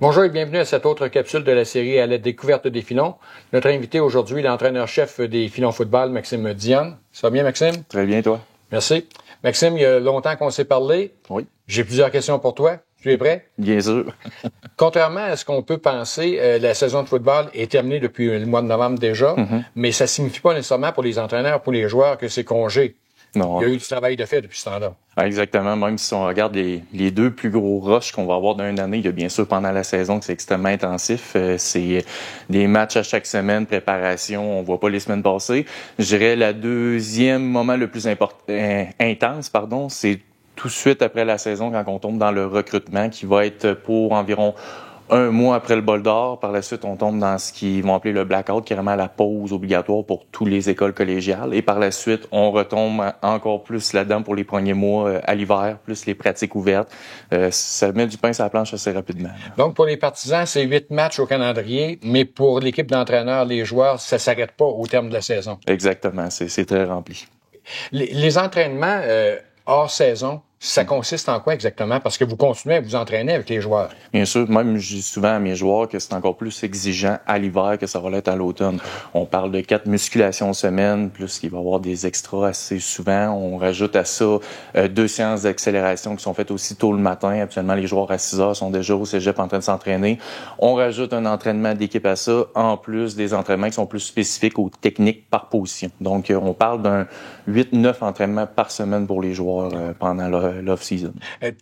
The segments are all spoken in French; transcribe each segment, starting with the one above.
Bonjour et bienvenue à cette autre capsule de la série à la découverte des filons. Notre invité aujourd'hui, l'entraîneur-chef des Filons Football, Maxime Dionne. Ça va bien, Maxime? Très bien, toi? Merci. Maxime, il y a longtemps qu'on s'est parlé. Oui. J'ai plusieurs questions pour toi. Tu es prêt? Bien sûr. Contrairement à ce qu'on peut penser, la saison de football est terminée depuis le mois de novembre déjà, mais ça signifie pas nécessairement pour les entraîneurs, pour les joueurs que c'est congé. Non. Il y a eu du travail de fait depuis ce temps-là. Exactement. Même si on regarde les deux plus gros rushs qu'on va avoir d'une année, il y a bien sûr pendant la saison que c'est extrêmement intensif. C'est des matchs à chaque semaine, préparation, on voit pas les semaines passées. Je dirais le deuxième moment le plus intense, c'est tout de suite après la saison quand on tombe dans le recrutement qui va être pour environ un mois après le bol d'or. Par la suite, on tombe dans ce qu'ils vont appeler le blackout, qui est vraiment la pause obligatoire pour toutes les écoles collégiales. Et par la suite, on retombe encore plus là-dedans pour les premiers mois à l'hiver, plus les pratiques ouvertes. Ça met du pain sur la planche assez rapidement. Donc, pour les partisans, c'est 8 matchs au calendrier, mais pour l'équipe d'entraîneurs, les joueurs, ça s'arrête pas au terme de la saison. Exactement. C'est très rempli. Les entraînements hors saison, ça consiste en quoi exactement? Parce que vous continuez à vous entraîner avec les joueurs. Bien sûr, même je dis souvent à mes joueurs que c'est encore plus exigeant à l'hiver que ça va l'être à l'automne. On parle de 4 musculations semaine, plus qu'il va y avoir des extras assez souvent. On rajoute à ça 2 séances d'accélération qui sont faites aussi tôt le matin. Actuellement, les joueurs à 6 heures sont déjà au cégep en train de s'entraîner. On rajoute un entraînement d'équipe à ça, en plus des entraînements qui sont plus spécifiques aux techniques par position. Donc, on parle d'un 8-9 entraînements par semaine pour les joueurs pendant l'off-season.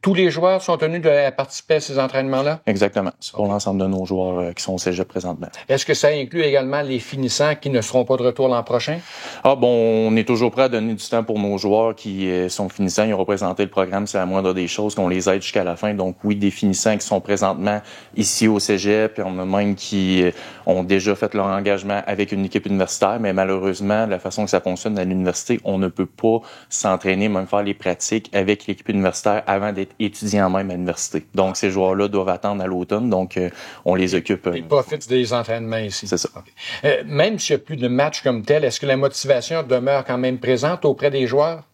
Tous les joueurs sont tenus de participer à ces entraînements-là? Exactement. C'est pour l'ensemble de nos joueurs qui sont au cégep présentement. Est-ce que ça inclut également les finissants qui ne seront pas de retour l'an prochain? On est toujours prêt à donner du temps pour nos joueurs qui sont finissants. Ils ont représenté le programme, c'est la moindre des choses, qu'on les aide jusqu'à la fin. Donc oui, des finissants qui sont présentement ici au cégep, puis on a même qui ont déjà fait leur engagement avec une équipe universitaire, mais malheureusement, la façon que ça fonctionne à l'université, on ne peut pas s'entraîner, même faire les pratiques avec l'équipe universitaire avant d'être étudiant même à l'université. Donc, ces joueurs-là doivent attendre à l'automne, donc on les occupe. Ils profitent des entraînements ici. C'est ça. Okay. Même s'il n'y a plus de matchs comme tel, est-ce que la motivation demeure quand même présente auprès des joueurs?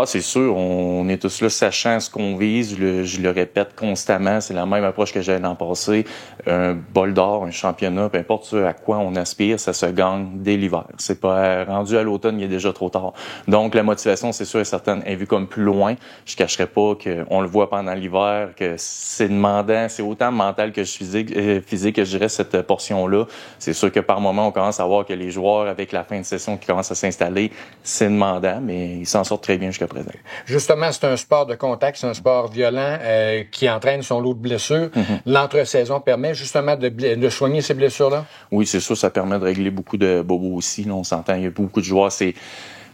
C'est sûr. On est tous là sachant ce qu'on vise. Je le répète constamment. C'est la même approche que j'avais l'an passé. Un bol d'or, un championnat, peu importe à quoi on aspire, ça se gagne dès l'hiver. C'est pas rendu à l'automne, il est déjà trop tard. Donc, la motivation, c'est sûr et certain, est vue comme plus loin. Je cacherai pas qu'on le voit pendant l'hiver, que c'est demandant, c'est autant mental que physique que je dirais cette portion-là. C'est sûr que par moment, on commence à voir que les joueurs, avec la fin de session qui commence à s'installer, c'est demandant, mais ils s'en sortent très bien jusqu'à présent. Justement, c'est un sport de contact, c'est un sport violent qui entraîne son lot de blessures. L'entre-saison permet justement de soigner ces blessures-là? Oui, c'est sûr, ça permet de régler beaucoup de bobos aussi. Là, on s'entend, il y a beaucoup de joueurs,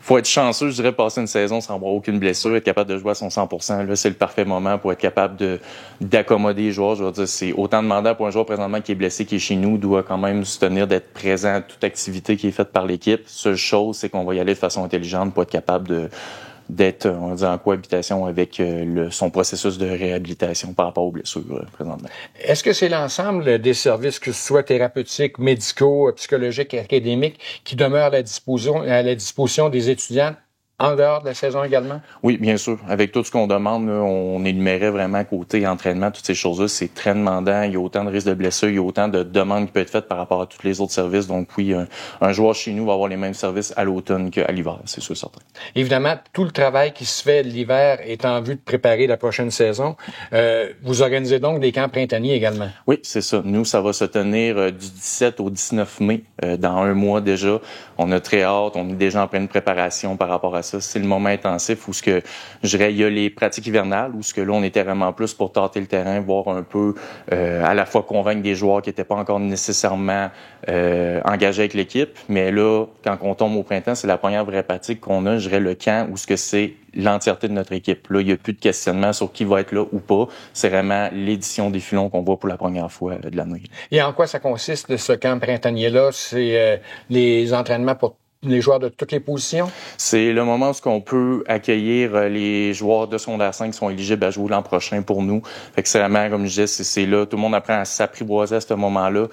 faut être chanceux, je dirais, passer une saison sans avoir aucune blessure, être capable de jouer à son 100%. Là, c'est le parfait moment pour être capable d'accommoder les joueurs. Je veux dire, c'est autant demandant pour un joueur présentement qui est blessé, qui est chez nous, doit quand même se tenir d'être présent à toute activité qui est faite par l'équipe. Seule chose, c'est qu'on va y aller de façon intelligente pour être capable d'être, on va dire, en cohabitation avec son processus de réhabilitation par rapport aux blessures présentement. Est-ce que c'est l'ensemble des services, que ce soit thérapeutiques, médicaux, psychologiques, académiques, qui demeurent à la disposition des étudiants en dehors de la saison également? Oui, bien sûr. Avec tout ce qu'on demande, là, on énumérait vraiment côté entraînement, toutes ces choses-là. C'est très demandant. Il y a autant de risques de blessures, il y a autant de demandes qui peuvent être faites par rapport à tous les autres services. Donc oui, un joueur chez nous va avoir les mêmes services à l'automne qu'à l'hiver, c'est sûr certain. Évidemment, tout le travail qui se fait l'hiver est en vue de préparer la prochaine saison. Vous organisez donc des camps printaniers également? Oui, c'est ça. Nous, ça va se tenir du 17 au 19 mai, dans un mois déjà. On a très hâte, on est déjà en pleine préparation par rapport à ça. C'est le moment intensif où je dirais, il y a les pratiques hivernales, où là, on était vraiment plus pour tâter le terrain, voir un peu, à la fois convaincre des joueurs qui n'étaient pas encore nécessairement engagés avec l'équipe. Mais là, quand on tombe au printemps, c'est la première vraie pratique qu'on a, je dirais, le camp, où c'est l'entièreté de notre équipe. Là, il n'y a plus de questionnement sur qui va être là ou pas. C'est vraiment l'édition des Filons qu'on voit pour la première fois de l'année. Et en quoi ça consiste, ce camp printanier-là? C'est les entraînements pour les joueurs de toutes les positions? C'est le moment où on peut accueillir les joueurs de secondaire 5 qui sont éligibles à jouer l'an prochain pour nous. Fait que c'est vraiment, comme je disais, c'est là, tout le monde apprend à s'apprivoiser à ce moment-là.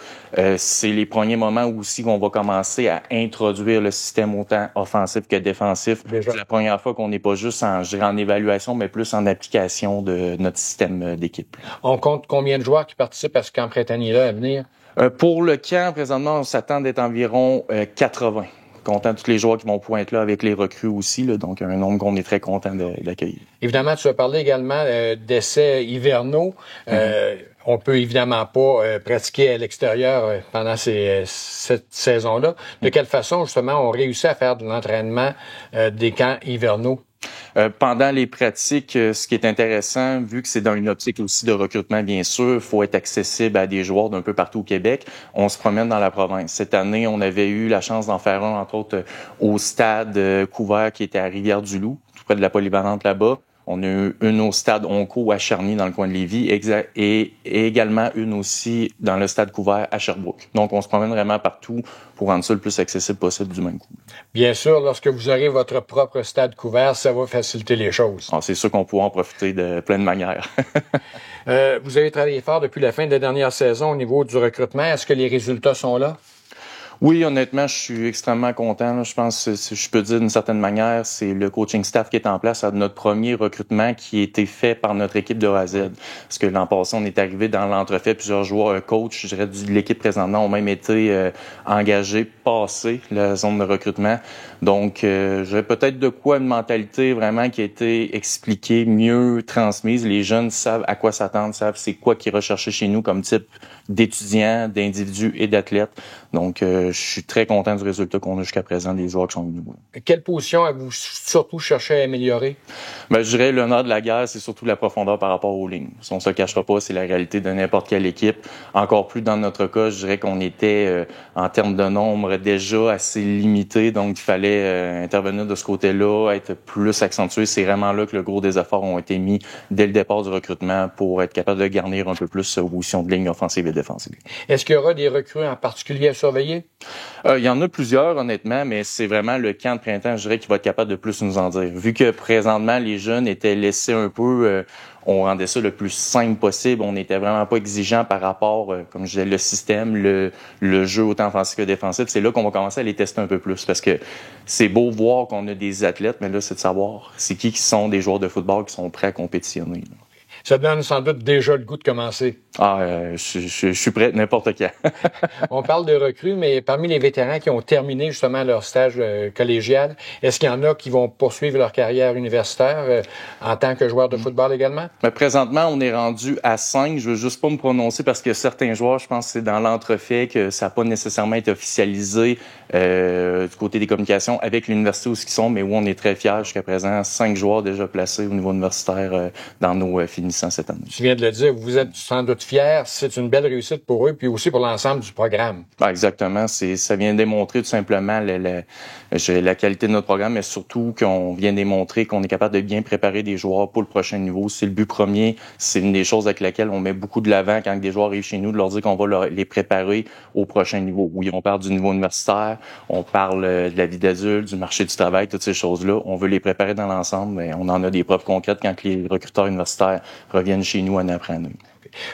C'est les premiers moments où aussi qu'on va commencer à introduire le système autant offensif que défensif. Déjà. C'est la première fois qu'on n'est pas juste en évaluation, mais plus en application de notre système d'équipe. On compte combien de joueurs qui participent à ce camp printanier-là à venir? Pour le camp, présentement, on s'attend d'être environ 80. Content de tous les joueurs qui vont pointer là avec les recrues aussi, là, donc un nombre qu'on est très content d'accueillir. Évidemment, tu as parlé également d'essais hivernaux. On peut évidemment pas pratiquer à l'extérieur pendant cette saison-là. De quelle façon, justement, on réussit à faire de l'entraînement des camps hivernaux? Pendant les pratiques, ce qui est intéressant, vu que c'est dans une optique aussi de recrutement, bien sûr, il faut être accessible à des joueurs d'un peu partout au Québec. On se promène dans la province. Cette année, on avait eu la chance d'en faire un, entre autres, au stade couvert qui était à Rivière-du-Loup, tout près de la polyvalente là-bas. On a eu une au stade Onco à Charny, dans le coin de Lévis, et également une aussi dans le stade couvert à Sherbrooke. Donc, on se promène vraiment partout pour rendre ça le plus accessible possible du même coup. Bien sûr, lorsque vous aurez votre propre stade couvert, ça va faciliter les choses. Alors, c'est sûr qu'on pourra en profiter de plein de manières. Vous avez travaillé fort depuis la fin de la dernière saison au niveau du recrutement. Est-ce que les résultats sont là? Oui, honnêtement, je suis extrêmement content. Là. Je pense que je peux dire d'une certaine manière, c'est le coaching staff qui est en place à notre premier recrutement qui a été fait par notre équipe de A à Z. Parce que l'an passé, on est arrivé dans l'entrefait, plusieurs joueurs, coach, je dirais, de l'équipe présentement ont même été engagés, passés la zone de recrutement. Donc, j'ai peut-être de quoi une mentalité vraiment qui a été expliquée, mieux transmise. Les jeunes savent à quoi s'attendre, savent c'est quoi qu'ils recherchaient chez nous comme type d'étudiants, d'individus et d'athlètes. Donc, je suis très content du résultat qu'on a jusqu'à présent des joueurs qui sont venus. Quelle position avez-vous surtout cherché à améliorer? Ben, je dirais l'honneur de la guerre, c'est surtout la profondeur par rapport aux lignes. Si on se cachera pas, c'est la réalité de n'importe quelle équipe. Encore plus dans notre cas, je dirais qu'on était, en termes de nombre, déjà assez limité. Donc, il fallait intervenir de ce côté-là, être plus accentué. C'est vraiment là que le gros des efforts ont été mis dès le départ du recrutement pour être capable de garnir un peu plus aux positions de ligne offensive et défensive. Est-ce qu'il y aura des recrues en particulier à surveiller? Il y en a plusieurs, honnêtement, mais c'est vraiment le camp de printemps, je dirais, qui va être capable de plus nous en dire. Vu que présentement, les jeunes étaient laissés un peu, on rendait ça le plus simple possible. On n'était vraiment pas exigeant par rapport, comme je disais, le système, le jeu autant offensif que défensif. C'est là qu'on va commencer à les tester un peu plus parce que c'est beau voir qu'on a des athlètes, mais là, c'est de savoir c'est qui sont des joueurs de football qui sont prêts à compétitionner. Là. Ça donne sans doute déjà le goût de commencer. Je suis prêt n'importe quand. On parle de recrues, mais parmi les vétérans qui ont terminé justement leur stage collégial, est-ce qu'il y en a qui vont poursuivre leur carrière universitaire en tant que joueurs de football également? Mais présentement, on est rendu à 5. Je veux juste pas me prononcer parce que certains joueurs, je pense que c'est dans l'entrefait que ça n'a pas nécessairement été officialisé du côté des communications avec l'université où ils sont, mais où on est très fiers jusqu'à présent. 5 joueurs déjà placés au niveau universitaire dans nos finissants cette année. Tu viens de le dire, vous êtes sans doute fiers. C'est une belle réussite pour eux, puis aussi pour l'ensemble du programme. Exactement. Ça vient démontrer tout simplement la qualité de notre programme, mais surtout qu'on vient démontrer qu'on est capable de bien préparer des joueurs pour le prochain niveau. C'est le but premier. C'est une des choses avec laquelle on met beaucoup de l'avant quand des joueurs arrivent chez nous, de leur dire qu'on va les préparer au prochain niveau. Oui, on parle du niveau universitaire, on parle de la vie d'adulte, du marché du travail, toutes ces choses-là. On veut les préparer dans l'ensemble, mais on en a des preuves concrètes quand les recruteurs universitaires reviennent chez nous année après année.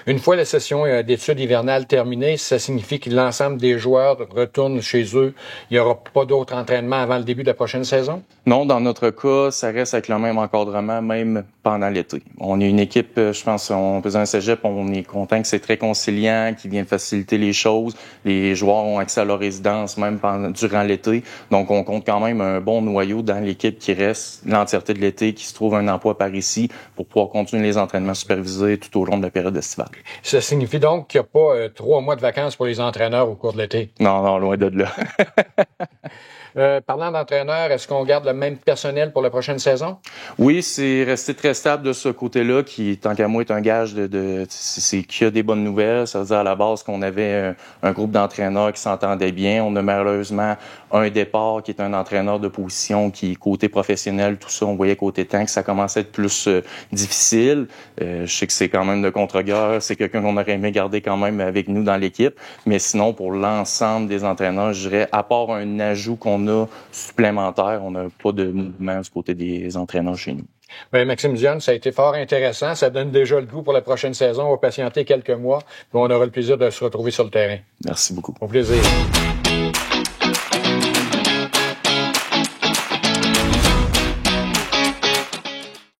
Une fois la session d'études hivernales terminée, ça signifie que l'ensemble des joueurs retournent chez eux. Il n'y aura pas d'autres entraînements avant le début de la prochaine saison? Non, dans notre cas, ça reste avec le même encadrement, même pendant l'été. On est une équipe, je pense, on faisait un cégep, on est content que c'est très conciliant, qui vient faciliter les choses. Les joueurs ont accès à leur résidence même durant l'été. Donc, on compte quand même un bon noyau dans l'équipe qui reste l'entièreté de l'été, qui se trouve un emploi par ici pour pouvoir continuer les entraînements supervisés tout au long de la période estivale. Ça signifie donc qu'il n'y a pas 3 mois de vacances pour les entraîneurs au cours de l'été? Non, loin de là. Parlant d'entraîneurs, est-ce qu'on garde le même personnel pour la prochaine saison? Oui, c'est resté très stable de ce côté-là, qui, tant qu'à moi, est un gage c'est qu'il y a des bonnes nouvelles. Ça veut dire à la base qu'on avait un groupe d'entraîneurs qui s'entendaient bien. On a malheureusement un départ qui est un entraîneur de position qui, côté professionnel, tout ça, on voyait côté temps que ça commençait à être plus difficile. Je sais que c'est quand même de contre-guerre. C'est quelqu'un qu'on aurait aimé garder quand même avec nous dans l'équipe. Mais sinon, pour l'ensemble des entraîneurs, je dirais, à part un ajout qu'on a supplémentaire. On n'a pas de mouvement du côté des entraîneurs chez nous. Oui, Maxime Dionne, ça a été fort intéressant. Ça donne déjà le goût pour la prochaine saison. On va patienter quelques mois, mais on aura le plaisir de se retrouver sur le terrain. Merci beaucoup. Au plaisir.